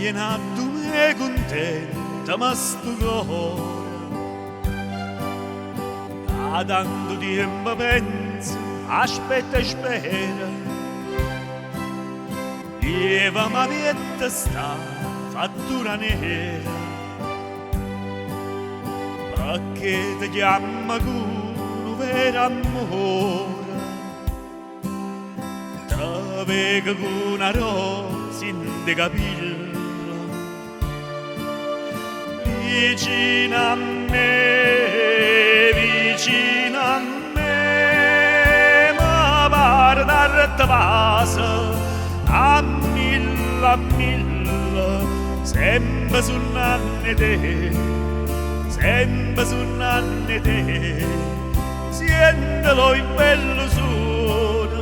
piena d'ume contenta ma sto cuore da tanto tempo pensa aspetta e spera lieva ma vietta sta fattura nera perché ti chiama con un vero amore ti vega con una rosa in de capilla vicina a me, ma guarda te passa a mille, sempre su nanne te, sempre su nanne te, sientelo in bello suono,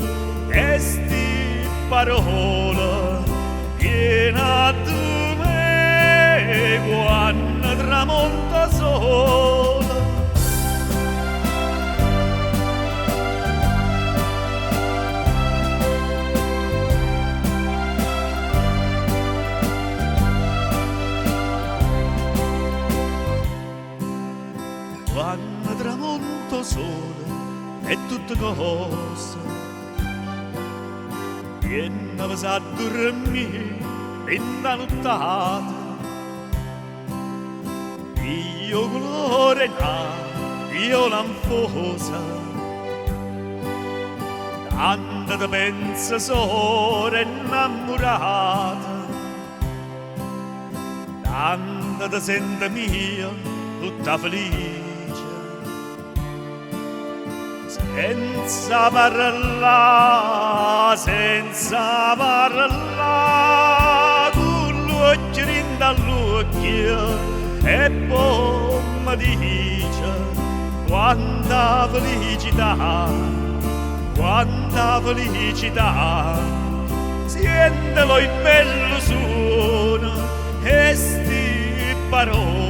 e sti parola, piena di me, quando tramonta sola. Quando tramonto solo è tutto cosa e non si a dormire in la nottata io colore io l'anfosa tanto te pensa solo innamorata tanto te sente mia tutta felice senza parlare, con l'occhio dall'occhio, e poi mi dice quanta felicità, sentilo il bello suono, e sti parole.